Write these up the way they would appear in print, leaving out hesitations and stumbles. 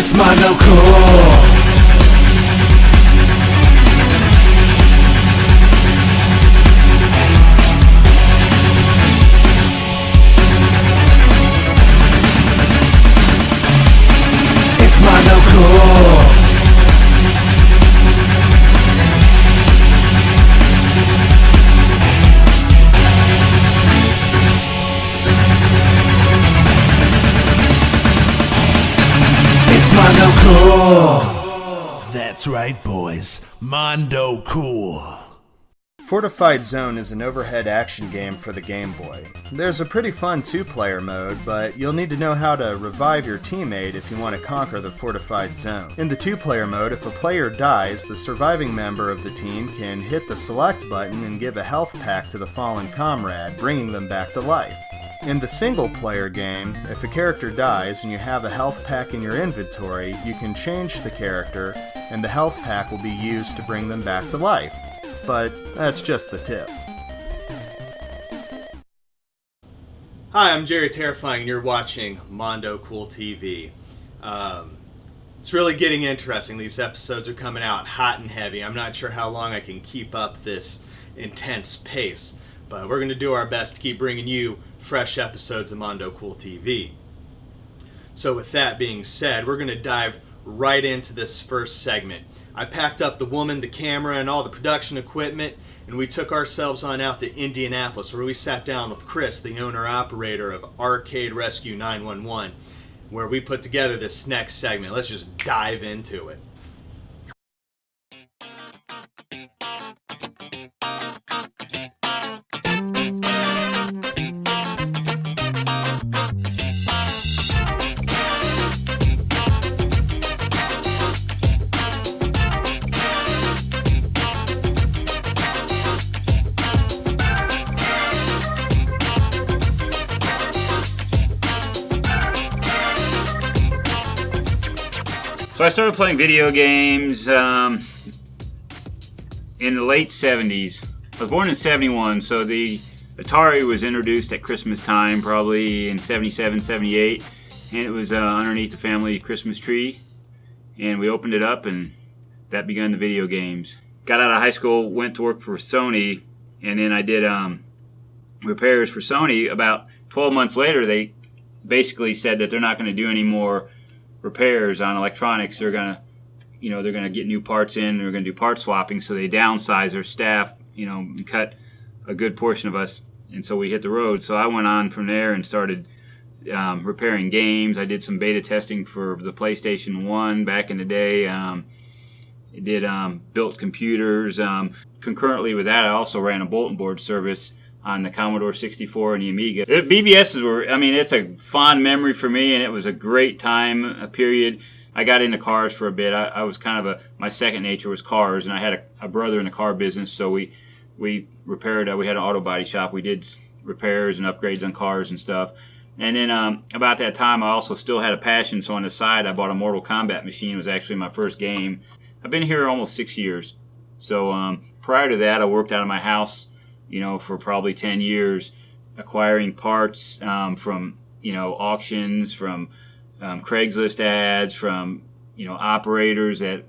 It's Mondo Cool. It's Mondo Cool. It's Mondo Cool. That's right, boys. Mondo Cool. Fortified Zone is an overhead action game for the Game Boy. There's a pretty fun two-player mode, but you'll need to know how to revive your teammate if you want to conquer the Fortified Zone. In the two-player mode, if a player dies, the surviving member of the team can hit the select button and give a health pack to the fallen comrade, bringing them back to life. In the single-player game, if a character dies and you have a health pack in your inventory, you can change the character, and the health pack will be used to bring them back to life. But that's just the tip. Hi, I'm Jerry Terrifying, and you're watching Mondo Cool TV. It's really getting interesting. These episodes are coming out hot and heavy. I'm not sure how long I can keep up this intense pace, but we're going to do our best to keep bringing you fresh episodes of Mondo Cool TV. So with that being said, we're going to dive right into this first segment. I packed up the woman, the camera, and all the production equipment, and we took ourselves on out to Indianapolis, where we sat down with Chris, the owner-operator of Arcade Rescue 911, where we put together this next segment. Let's just dive into it. So I started playing video games in the late 70s. I was born in 71, so the Atari was introduced at Christmas time, probably in 77, 78, and it was underneath the family Christmas tree, and we opened it up, and that began the video games. Got out of high school, went to work for Sony, and then I did repairs for Sony. About 12 months later, they basically said that they're not going to do any more repairs on electronics. They're gonna get new parts in. They're gonna do part swapping. So they downsized their staff, and cut a good portion of us. And so we hit the road. So I went on from there and started repairing games. I did some beta testing for the PlayStation 1 back in the day. Built computers. Concurrently with that, I also ran a bulletin board service on the Commodore 64 and the Amiga. BBSs were, it's a fond memory for me, and it was a great time, a period. I got into cars for a bit. I was kind of my second nature was cars, and I had a brother in the car business, so we repaired, we had an auto body shop. We did repairs and upgrades on cars and stuff. And then about that time, I also still had a passion, so on the side, I bought a Mortal Kombat machine. It was actually my first game. I've been here almost 6 years. So prior to that, I worked out of my house, for probably 10 years, acquiring parts from, auctions, from Craigslist ads, from, operators that,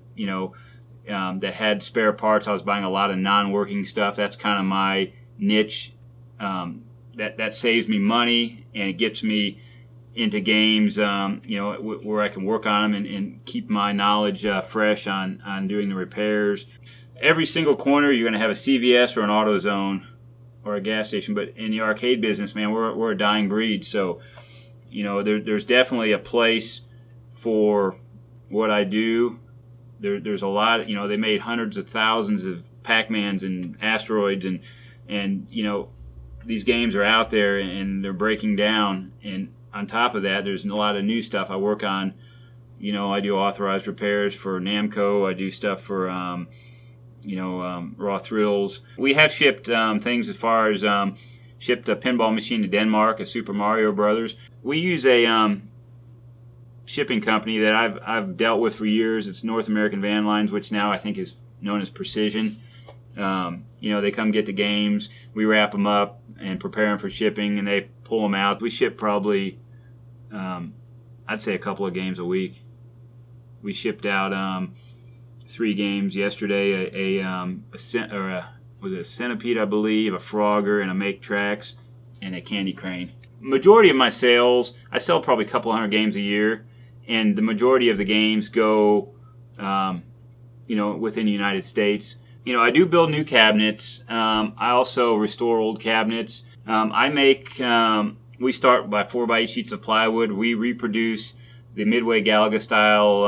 that had spare parts. I was buying a lot of non-working stuff. That's kind of my niche. That saves me money, and it gets me into games, where I can work on them and keep my knowledge fresh on doing the repairs. Every single corner, you're going to have a CVS or an AutoZone or a gas station. But in the arcade business, man, we're a dying breed. So, there's definitely a place for what I do. There's a lot. They made hundreds of thousands of Pac-Mans and Asteroids, and these games are out there and they're breaking down. And on top of that, there's a lot of new stuff I work on. I do authorized repairs for Namco. I do stuff for Raw Thrills. We have shipped things as far as shipped a pinball machine to Denmark, a Super Mario Brothers. We use a shipping company that I've dealt with for years. It's North American Van Lines, which now I think is known as Precision. They come get the games, we wrap them up and prepare them for shipping, and they pull them out. We ship probably, I'd say a couple of games a week. We shipped out 3 games yesterday. Was it a Centipede, I believe, a Frogger, and a Make Tracks, and a Candy Crane. Majority of my sales, I sell probably a couple hundred games a year, and the majority of the games go, within the United States. I do build new cabinets. I also restore old cabinets. We start by 4x8 sheets of plywood. We reproduce the Midway Galaga style,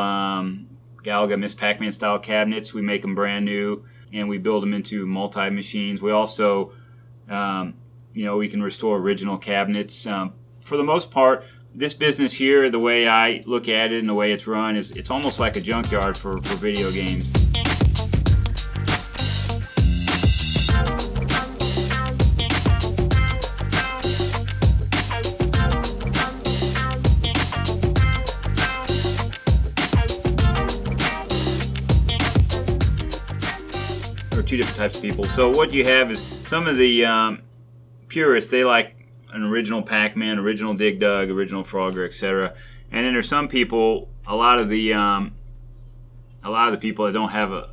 Galaga Miss Pac-Man style cabinets. We make them brand new, and we build them into multi-machines. We also, we can restore original cabinets. For the most part, this business here, the way I look at it and the way it's run, it's almost like a junkyard for video games. Two different types of people. So what you have is some of the purists, they like an original Pac-Man, original Dig Dug, original Frogger, etc. And then there's some people, a lot of the people that don't have a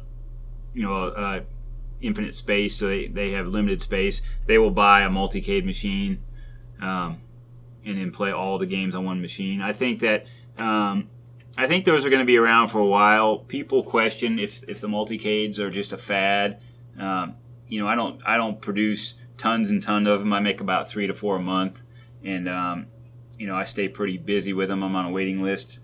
infinite space, so they have limited space. They will buy a multi-cade machine and then play all the games on one machine. I think those are going to be around for a while. People question if the multi-cades are just a fad. I don't produce tons and tons of them. I make about 3 to 4 a month, and I stay pretty busy with them. I'm on a waiting list.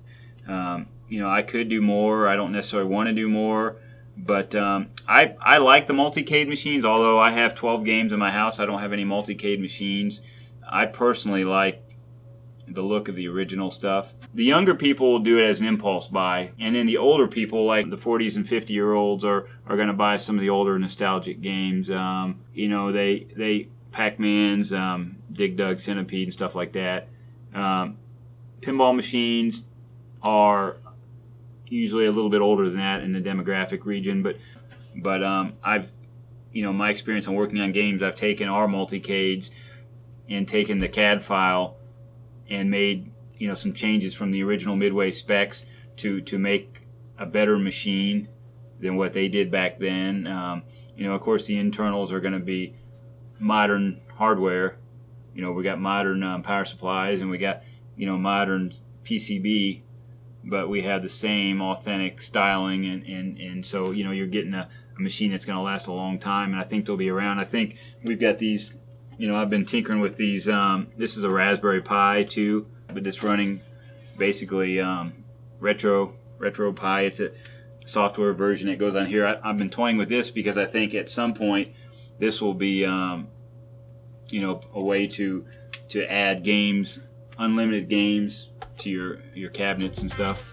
I could do more. I don't necessarily want to do more, but I like the multi-cade machines. Although I have 12 games in my house, I don't have any multi-cade machines. I personally like the look of the original stuff. The younger people will do it as an impulse buy, and then the older people, like the 40s and 50-year-olds, are going to buy some of the older nostalgic games. They Pac-Mans, Dig Dug, Centipede, and stuff like that. Pinball machines are usually a little bit older than that in the demographic region, but I've my experience on working on games, I've taken our multi-cades and taken the CAD file and made some changes from the original Midway specs to make a better machine than what they did back then. Of course, the internals are going to be modern hardware. We got modern power supplies, and we got modern PCB, but we have the same authentic styling, and so you're getting a machine that's going to last a long time, and I think they'll be around. I think we've got these. I've been tinkering with these. This is a Raspberry Pi 2, but it's running basically Retro Pi. It's a software version that goes on here. I've been toying with this because I think at some point this will be a way to add games, unlimited games to your cabinets and stuff.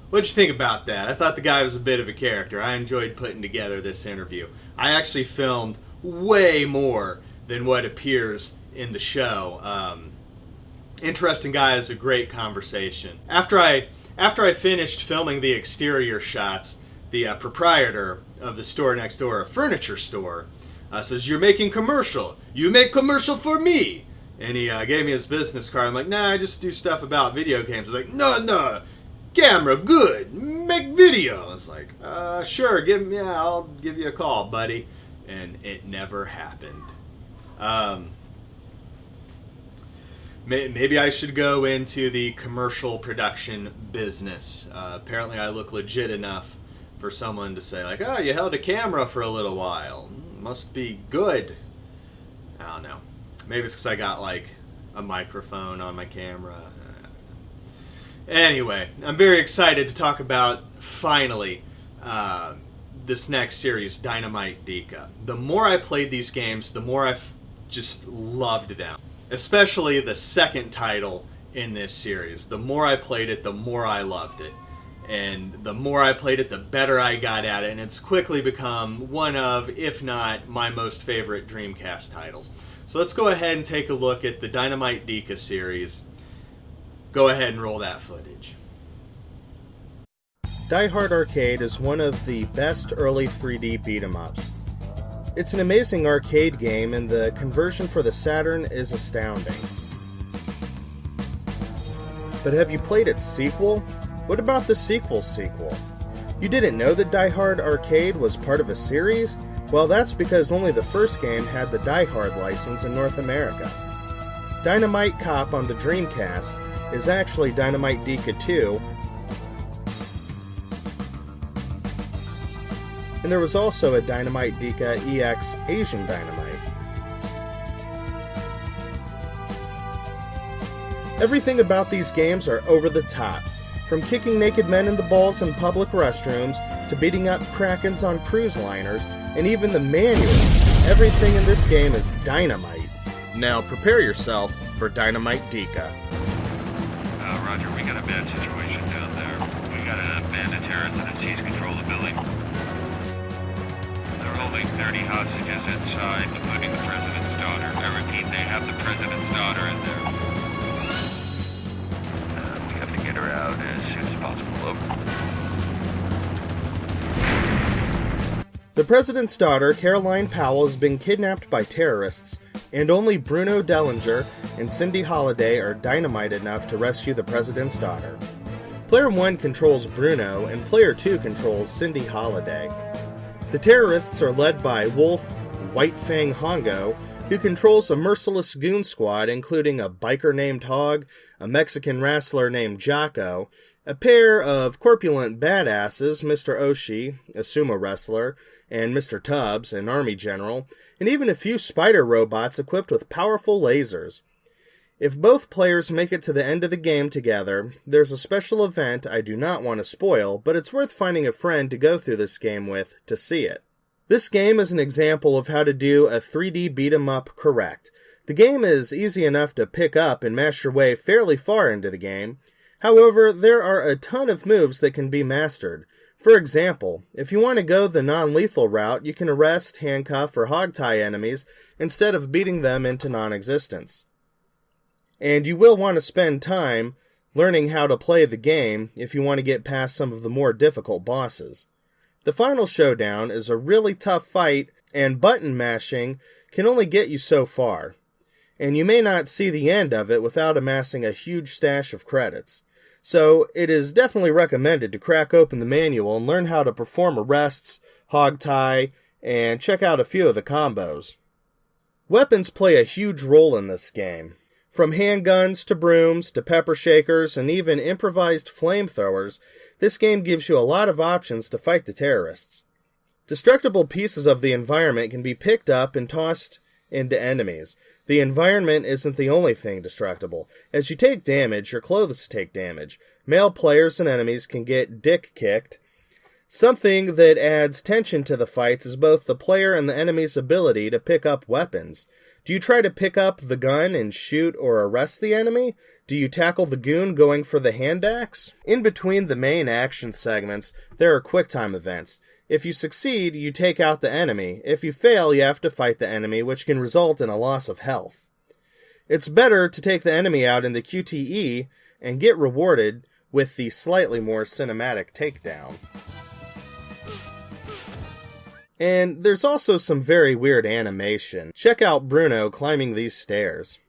What'd you think about that? I thought the guy was a bit of a character. I enjoyed putting together this interview. I actually filmed way more than what appears in the show. Interesting guy, is a great conversation. After I finished filming the exterior shots, the proprietor of the store next door, a furniture store, says, "You're making commercial. You make commercial for me." And he gave me his business card. I'm like, "Nah, I just do stuff about video games." He's like, "No. Camera, good. Make video." It's like, sure, I'll give you a call, buddy. And it never happened. Maybe I should go into the commercial production business. Apparently I look legit enough for someone to say, like, "Oh, you held a camera for a little while. Must be good." I don't know. Maybe it's because I got, like, a microphone on my camera. Anyway, I'm very excited to talk about, finally, this next series, Dynamite Deka. The more I played these games, the more I've just loved them. Especially the second title in this series. The more I played it, the more I loved it. And the more I played it, the better I got at it, and it's quickly become one of, if not my most favorite Dreamcast titles. So let's go ahead and take a look at the Dynamite Deka series. Go ahead and roll that footage. Die Hard Arcade is one of the best early 3D beat 'em ups. It's an amazing arcade game, and the conversion for the Saturn is astounding. But have you played its sequel? What about the sequel's sequel? You didn't know that Die Hard Arcade was part of a series? Well, that's because only the first game had the Die Hard license in North America. Dynamite Cop on the Dreamcast is actually Dynamite Deka 2, and there was also a Dynamite Deka EX Asian Dynamite. Everything about these games are over the top, from kicking naked men in the balls in public restrooms to beating up krakens on cruise liners, and even the manual. Everything in this game is dynamite. Now prepare yourself for Dynamite Deka. Roger, we got a bad situation down there. We got a bandit terrorist that seized control of the building. They're holding 30 hostages inside, including the president's daughter. I repeat, they have the president's daughter in there. We have to get her out as soon as possible. Over. The president's daughter, Caroline Powell, has been kidnapped by terrorists, and only Bruno Dellinger and Cindy Holiday are dynamite enough to rescue the president's daughter. Player 1 controls Bruno, and Player 2 controls Cindy Holiday. The terrorists are led by Wolf White Fang Hongo, who controls a merciless goon squad including a biker named Hog, a Mexican wrestler named Jocko, a pair of corpulent badasses, Mr. Oshii, a sumo wrestler, and Mr. Tubbs, an army general, and even a few spider robots equipped with powerful lasers. If both players make it to the end of the game together, there's a special event I do not want to spoil, but it's worth finding a friend to go through this game with to see it. This game is an example of how to do a 3D beat 'em up correct. The game is easy enough to pick up and mash your way fairly far into the game. However, there are a ton of moves that can be mastered. For example, if you want to go the non-lethal route, you can arrest, handcuff, or hogtie enemies instead of beating them into non-existence. And you will want to spend time learning how to play the game if you want to get past some of the more difficult bosses. The final showdown is a really tough fight, and button mashing can only get you so far. And you may not see the end of it without amassing a huge stash of credits. So it is definitely recommended to crack open the manual and learn how to perform arrests, hogtie, and check out a few of the combos. Weapons play a huge role in this game. From handguns to brooms to pepper shakers and even improvised flamethrowers, this game gives you a lot of options to fight the terrorists. Destructible pieces of the environment can be picked up and tossed into enemies. The environment isn't the only thing destructible. As you take damage, your clothes take damage. Male players and enemies can get dick kicked. Something that adds tension to the fights is both the player and the enemy's ability to pick up weapons. Do you try to pick up the gun and shoot or arrest the enemy? Do you tackle the goon going for the hand axe? In between the main action segments, there are QuickTime events. If you succeed, you take out the enemy. If you fail, you have to fight the enemy, which can result in a loss of health. It's better to take the enemy out in the QTE and get rewarded with the slightly more cinematic takedown. And there's also some very weird animation. Check out Bruno climbing these stairs.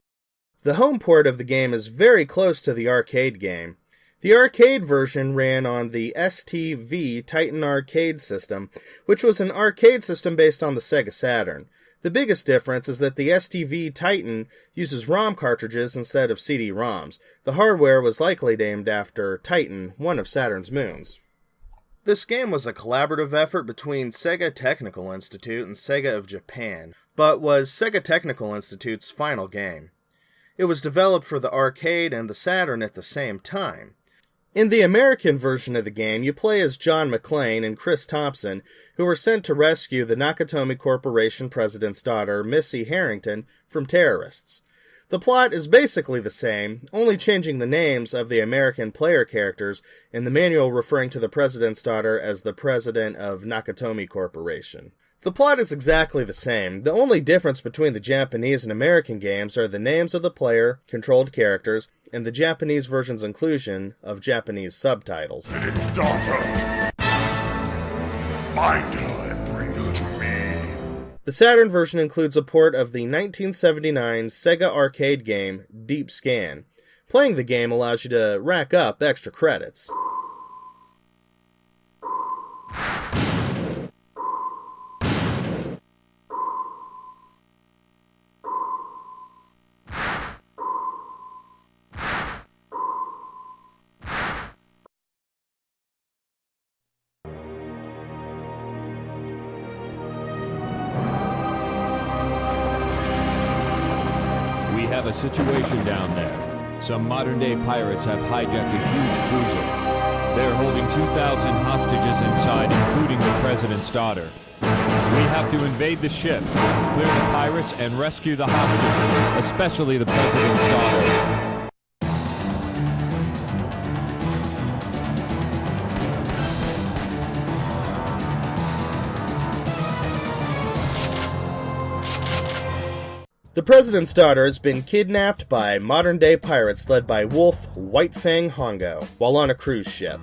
The home port of the game is very close to the arcade game. The arcade version ran on the STV Titan arcade system, which was an arcade system based on the Sega Saturn. The biggest difference is that the STV Titan uses ROM cartridges instead of CD-ROMs. The hardware was likely named after Titan, one of Saturn's moons. This game was a collaborative effort between Sega Technical Institute and Sega of Japan, but was Sega Technical Institute's final game. It was developed for the arcade and the Saturn at the same time. In the American version of the game, you play as John McClane and Chris Thompson, who were sent to rescue the Nakatomi Corporation president's daughter, Missy Harrington, from terrorists. The plot is basically the same, only changing the names of the American player characters, and the manual referring to the President's daughter as the President of Nakatomi Corporation. The plot is exactly the same. The only difference between the Japanese and American games are the names of the player-controlled characters, and the Japanese version's inclusion of Japanese subtitles. President's daughter. Find her and bring her to me. The Saturn version includes a port of the 1979 Sega arcade game Deep Scan. Playing the game allows you to rack up extra credits. We have a situation down there. Some modern-day pirates have hijacked a huge cruiser. They're holding 2,000 hostages inside, including the President's daughter. We have to invade the ship, clear the pirates, and rescue the hostages, especially the President's daughter. The President's daughter has been kidnapped by modern-day pirates led by Wolf Whitefang Hongo while on a cruise ship.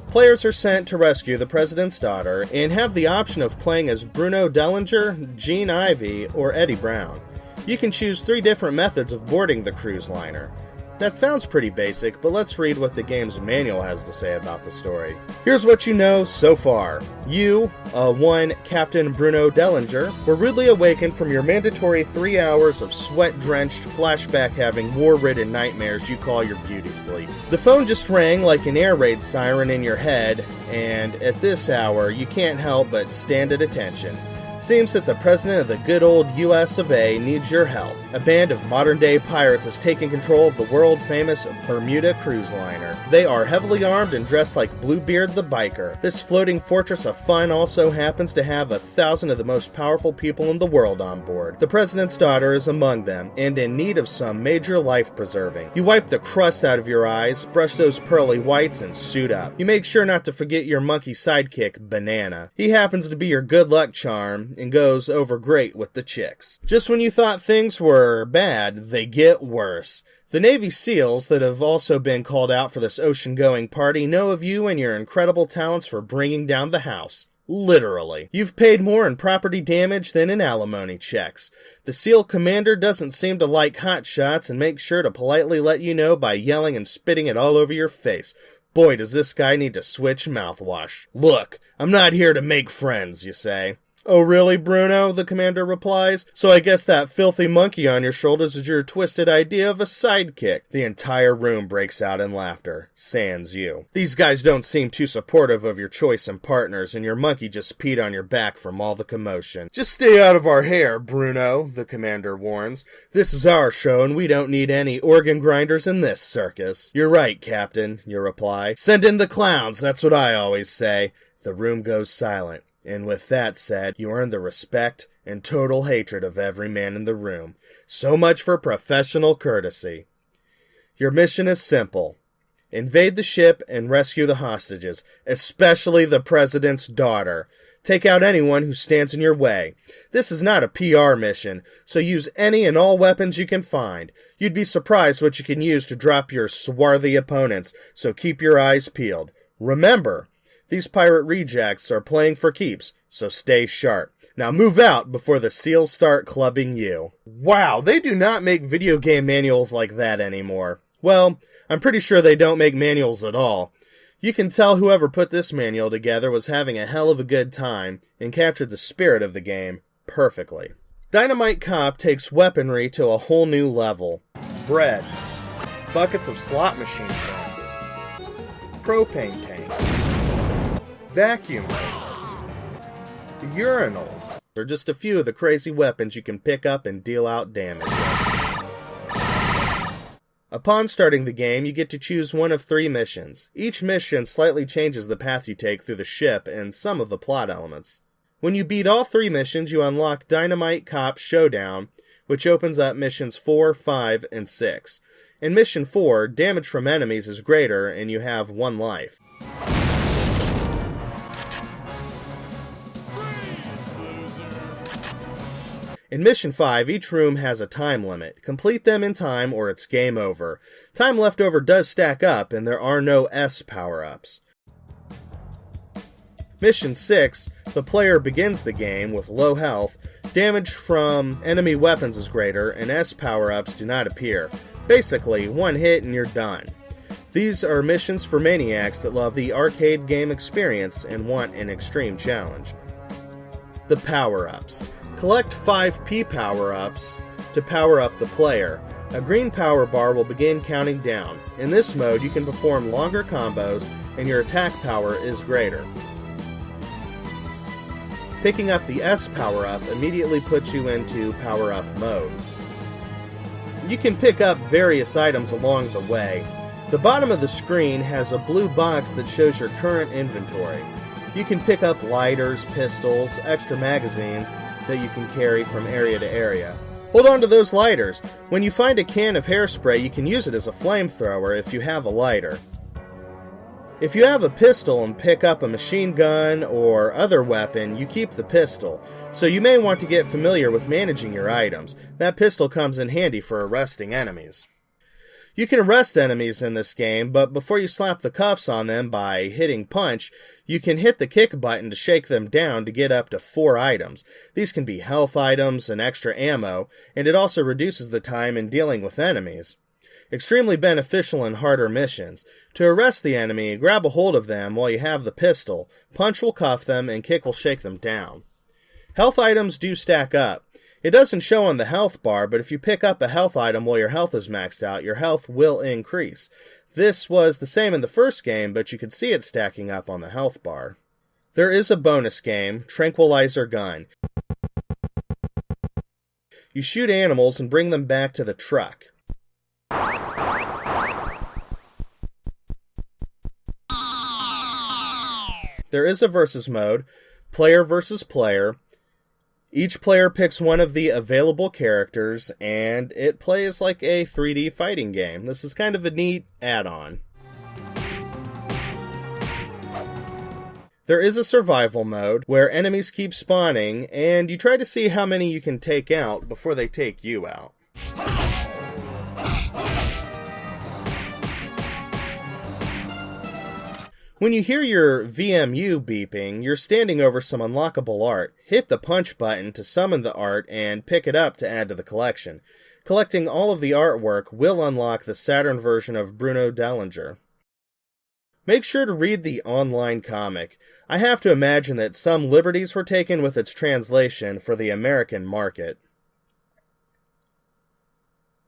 Players are sent to rescue the President's daughter and have the option of playing as Bruno Dellinger, Gene Ivey, or Eddie Brown. You can choose 3 different methods of boarding the cruise liner. That sounds pretty basic, but let's read what the game's manual has to say about the story. Here's what you know so far. You, one Captain Bruno Dellinger, were rudely awakened from your mandatory 3 hours of sweat-drenched, flashback-having, war-ridden nightmares you call your beauty sleep. The phone just rang like an air raid siren in your head, and at this hour, you can't help but stand at attention. Seems that the President of the good old US of A needs your help. A band of modern-day pirates has taken control of the world-famous Bermuda cruise liner. They are heavily armed and dressed like Bluebeard the Biker. This floating fortress of fun also happens to have 1,000 of the most powerful people in the world on board. The President's daughter is among them, and in need of some major life-preserving. You wipe the crust out of your eyes, brush those pearly whites, and suit up. You make sure not to forget your monkey sidekick, Banana. He happens to be your good luck charm, and goes over great with the chicks. Just when you thought things were bad, they get worse. The Navy SEALs that have also been called out for this ocean-going party know of you and your incredible talents for bringing down the house. Literally. You've paid more in property damage than in alimony checks. The SEAL commander doesn't seem to like hot shots and makes sure to politely let you know by yelling and spitting it all over your face. Boy, does this guy need to switch mouthwash. Look, I'm not here to make friends, you say. Oh really, Bruno? The commander replies. So I guess that filthy monkey on your shoulders is your twisted idea of a sidekick. The entire room breaks out in laughter. Sans you. These guys don't seem too supportive of your choice in partners, and your monkey just peed on your back from all the commotion. Just stay out of our hair, Bruno, the commander warns. This is our show, and we don't need any organ grinders in this circus. You're right, Captain, you reply. Send in the clowns, that's what I always say. The room goes silent. And with that said, you earn the respect and total hatred of every man in the room. So much for professional courtesy. Your mission is simple. Invade the ship and rescue the hostages, especially the President's daughter. Take out anyone who stands in your way. This is not a PR mission, so use any and all weapons you can find. You'd be surprised what you can use to drop your swarthy opponents, so keep your eyes peeled. Remember, these pirate rejects are playing for keeps, so stay sharp. Now move out before the SEALs start clubbing you. Wow, they do not make video game manuals like that anymore. Well, I'm pretty sure they don't make manuals at all. You can tell whoever put this manual together was having a hell of a good time and captured the spirit of the game perfectly. Dynamite Cop takes weaponry to a whole new level. Bread. Buckets of slot machine guns. Propane tanks. Vacuum cleaners. Urinals are just a few of the crazy weapons you can pick up and deal out damage with. Upon starting the game, you get to choose one of 3 missions. Each mission slightly changes the path you take through the ship and some of the plot elements. When you beat all 3 missions, you unlock Dynamite Cop Showdown, which opens up missions 4, 5, and 6. In mission 4, damage from enemies is greater and you have 1 life. In Mission 5, each room has a time limit. Complete them in time or it's game over. Time left over does stack up, and there are no S power-ups. Mission 6, the player begins the game with low health, damage from enemy weapons is greater, and S power-ups do not appear. Basically, 1 hit and you're done. These are missions for maniacs that love the arcade game experience and want an extreme challenge. The power-ups. Collect 5 P power-ups to power up the player. A green power bar will begin counting down. In this mode, you can perform longer combos and your attack power is greater. Picking up the S power-up immediately puts you into power-up mode. You can pick up various items along the way. The bottom of the screen has a blue box that shows your current inventory. You can pick up lighters, pistols, extra magazines that you can carry from area to area. Hold on to those lighters. When you find a can of hairspray, you can use it as a flamethrower if you have a lighter. If you have a pistol and pick up a machine gun or other weapon, you keep the pistol, so you may want to get familiar with managing your items. That pistol comes in handy for arresting enemies. You can arrest enemies in this game, but before you slap the cuffs on them by hitting punch, you can hit the kick button to shake them down to get up to 4 items. These can be health items and extra ammo, and it also reduces the time in dealing with enemies. Extremely beneficial in harder missions. To arrest the enemy, grab a hold of them while you have the pistol. Punch will cuff them and kick will shake them down. Health items do stack up. It doesn't show on the health bar, but if you pick up a health item while your health is maxed out, your health will increase. This was the same in the first game, but you could see it stacking up on the health bar. There is a bonus game, Tranquilizer Gun. You shoot animals and bring them back to the truck. There is a versus mode, player versus player. Each player picks one of the available characters, and it plays like a 3D fighting game. This is kind of a neat add-on. There is a survival mode, where enemies keep spawning, and you try to see how many you can take out before they take you out. When you hear your VMU beeping, you're standing over some unlockable art. Hit the punch button to summon the art and pick it up to add to the collection. Collecting all of the artwork will unlock the Saturn version of Bruno Dellinger. Make sure to read the online comic. I have to imagine that some liberties were taken with its translation for the American market.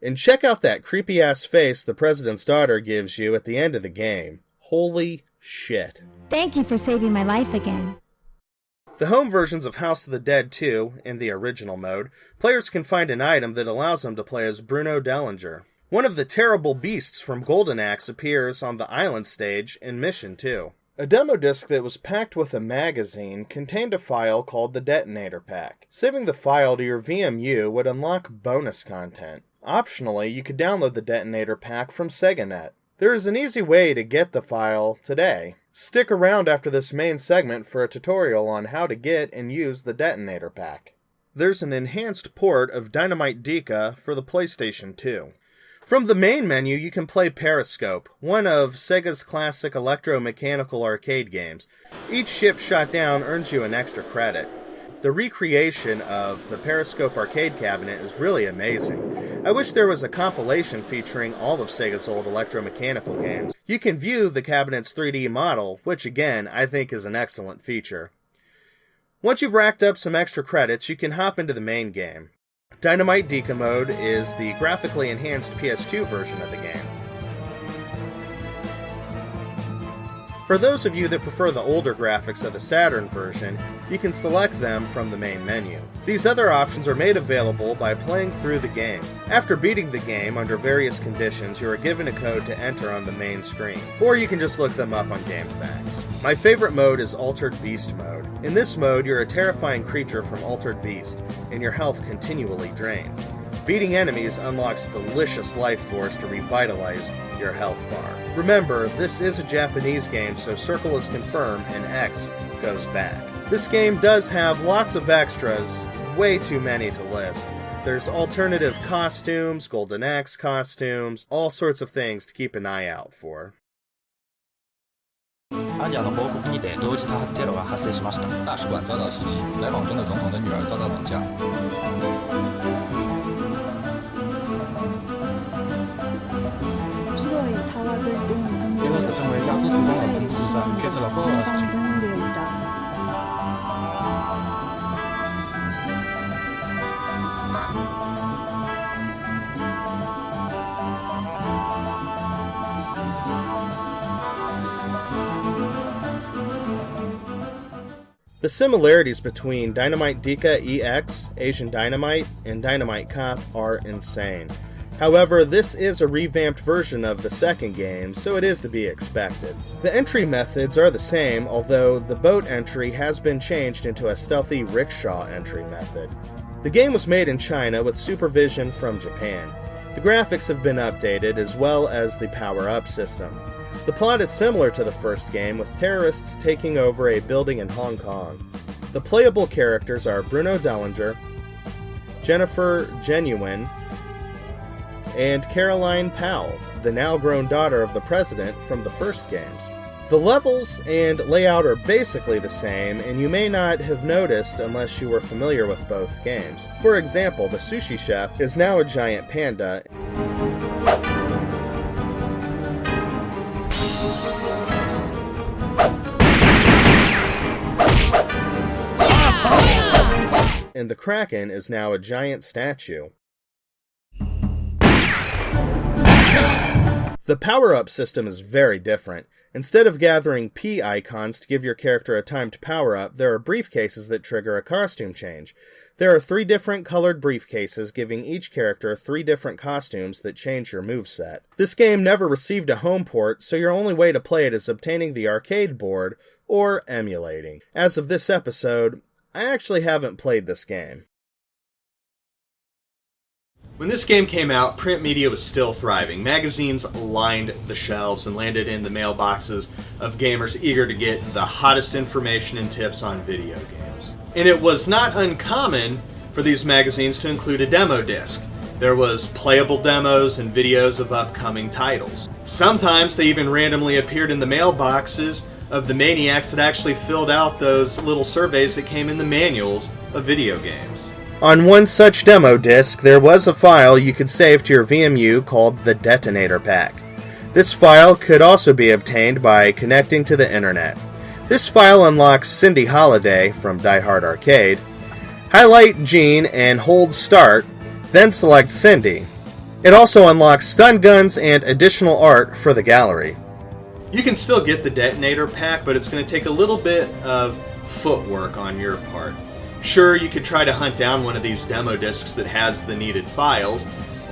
And check out that creepy-ass face the President's daughter gives you at the end of the game. Holy shit. Thank you for saving my life again. The home versions of House of the Dead 2, in the original mode, players can find an item that allows them to play as Bruno Dellinger. One of the terrible beasts from Golden Axe appears on the island stage in Mission 2. A demo disc that was packed with a magazine contained a file called the Detonator Pack. Saving the file to your VMU would unlock bonus content. Optionally, you could download the Detonator Pack from SegaNet. There is an easy way to get the file today. Stick around after this main segment for a tutorial on how to get and use the Detonator Pack. There's an enhanced port of Dynamite Deka for the PlayStation 2. From the main menu, you can play Periscope, one of Sega's classic electromechanical arcade games. Each ship shot down earns you an extra credit. The recreation of the Periscope arcade cabinet is really amazing. I wish there was a compilation featuring all of Sega's old electromechanical games. You can view the cabinet's 3D model, which again, I think is an excellent feature. Once you've racked up some extra credits, you can hop into the main game. Dynamite Deka mode is the graphically enhanced PS2 version of the game. For those of you that prefer the older graphics of the Saturn version, you can select them from the main menu. These other options are made available by playing through the game. After beating the game under various conditions, you are given a code to enter on the main screen, or you can just look them up on GameFAQs. My favorite mode is Altered Beast mode. In this mode, you're a terrifying creature from Altered Beast, and your health continually drains. Beating enemies unlocks delicious life force to revitalize your health bar. Remember, this is a Japanese game, so circle is confirm and X goes back. This game does have lots of extras, way too many to list. There's alternative costumes, Golden Axe costumes, all sorts of things to keep an eye out for. アジアの某国にて同時多発テロが発生しました。大使馆遭到袭击，来访中的总统的女儿遭到绑架。이곳에成为亚洲时光网通知上开设了报道事情。 The similarities between Dynamite Deka EX, Asian Dynamite, and Dynamite Cop are insane. However, this is a revamped version of the second game, so it is to be expected. The entry methods are the same, although the boat entry has been changed into a stealthy rickshaw entry method. The game was made in China with supervision from Japan. The graphics have been updated, as well as the power-up system. The plot is similar to the first game, with terrorists taking over a building in Hong Kong. The playable characters are Bruno Dellinger, Jennifer Genuine, and Caroline Powell, the now-grown daughter of the president from the first games. The levels and layout are basically the same, and you may not have noticed unless you were familiar with both games. For example, the sushi chef is now a giant panda. And the Kraken is now a giant statue. The power-up system is very different. Instead of gathering P icons to give your character a timed power-up, there are briefcases that trigger a costume change. There are 3 different colored briefcases, giving each character 3 different costumes that change your moveset. This game never received a home port, so your only way to play it is obtaining the arcade board or emulating. As of this episode, I actually haven't played this game. When this game came out, print media was still thriving. Magazines lined the shelves and landed in the mailboxes of gamers eager to get the hottest information and tips on video games. And it was not uncommon for these magazines to include a demo disc. There was playable demos and videos of upcoming titles. Sometimes they even randomly appeared in the mailboxes of the maniacs that actually filled out those little surveys that came in the manuals of video games. On one such demo disc, there was a file you could save to your VMU called the Detonator Pack. This file could also be obtained by connecting to the internet. This file unlocks Cindy Holiday from Die Hard Arcade. Highlight Jean and hold Start, then select Cindy. It also unlocks stun guns and additional art for the gallery. You can still get the Detonator Pack, but it's going to take a little bit of footwork on your part. Sure, you could try to hunt down one of these demo discs that has the needed files,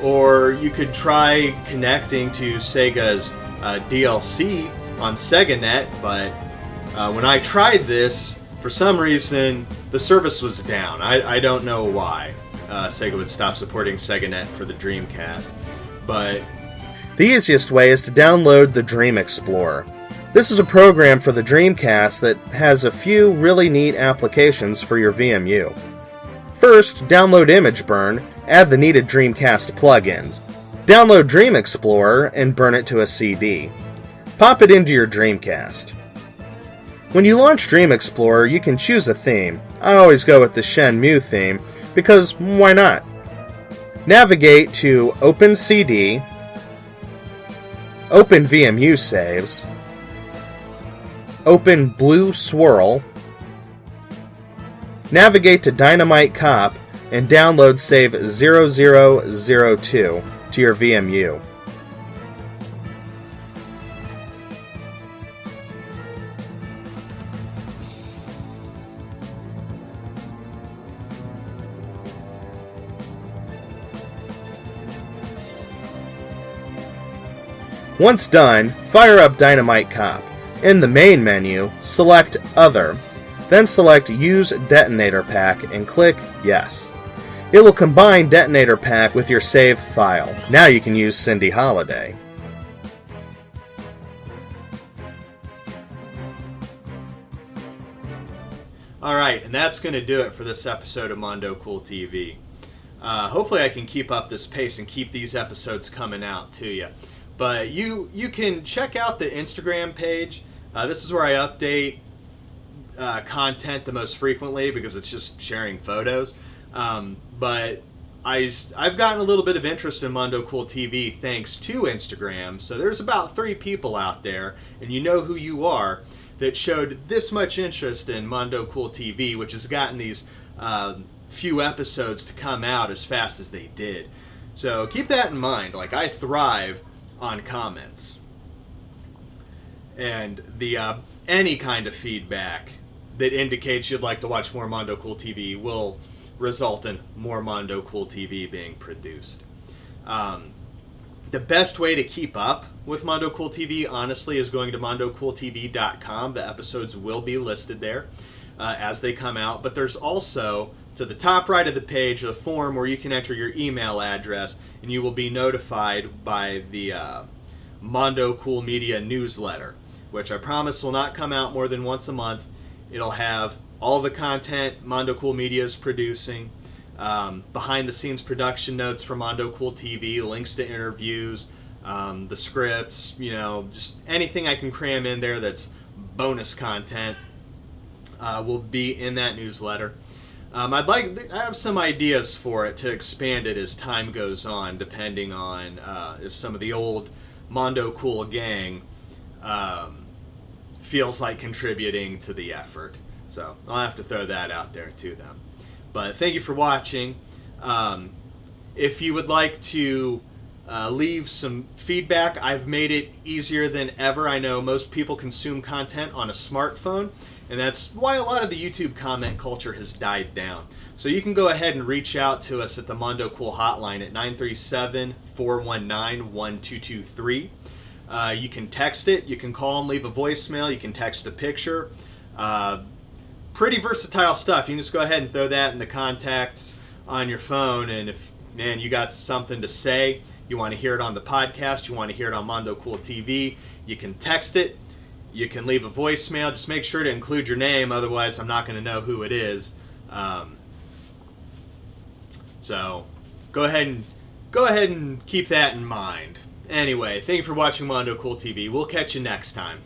or you could try connecting to Sega's DLC on SegaNet, but when I tried this, for some reason, the service was down. I don't know why Sega would stop supporting SegaNet for the Dreamcast, but the easiest way is to download the Dream Explorer. This is a program for the Dreamcast that has a few really neat applications for your VMU. First, download Image Burn, add the needed Dreamcast plugins. Download Dream Explorer and burn it to a CD. Pop it into your Dreamcast. When you launch Dream Explorer, you can choose a theme. I always go with the Shenmue theme, because why not? Navigate to Open CD, Open VMU Saves, Open Blue Swirl, navigate to Dynamite Cop, and download save 0002 to your VMU. Once done, fire up Dynamite Cop. In the main menu, select Other, then select Use Detonator Pack and click Yes. It will combine Detonator Pack with your save file. Now you can use Cindy Holiday. Alright, and that's going to do it for this episode of Mondo Cool TV. Hopefully I can keep up this pace and keep these episodes coming out to you. But you can check out the Instagram page. This is where I update content the most frequently because it's just sharing photos. But I've gotten a little bit of interest in Mondo Cool TV thanks to Instagram. So there's about 3 people out there, and you know who you are, that showed this much interest in Mondo Cool TV, which has gotten these few episodes to come out as fast as they did. So keep that in mind. Like, I thrive on comments. And the any kind of feedback that indicates you'd like to watch more Mondo Cool TV will result in more Mondo Cool TV being produced. The best way to keep up with Mondo Cool TV, honestly, is going to mondocooltv.com. The episodes will be listed there as they come out. But there's also, to the top right of the page, a form where you can enter your email address, and you will be notified by the Mondo Cool Media newsletter, which I promise will not come out more than once a month. It'll have all the content Mondo Cool Media is producing, behind-the-scenes production notes for Mondo Cool TV, links to interviews, the scripts, just anything I can cram in there that's bonus content will be in that newsletter. I have some ideas for it to expand it as time goes on, depending on if some of the old Mondo Cool gang feels like contributing to the effort. So I'll have to throw that out there to them. But thank you for watching. If you would like to leave some feedback, I've made it easier than ever. I know most people consume content on a smartphone, and that's why a lot of the YouTube comment culture has died down. So you can go ahead and reach out to us at the Mondo Cool hotline at 937-419-1223. You can text it, you can call and leave a voicemail, you can text a picture. Pretty versatile stuff. You can just go ahead and throw that in the contacts on your phone, and if, man, you got something to say, you want to hear it on the podcast, you want to hear it on Mondo Cool TV, you can text it, you can leave a voicemail. Just make sure to include your name, otherwise I'm not going to know who it is. So go ahead and keep that in mind. Anyway, thank you for watching Mondo Cool TV. We'll catch you next time.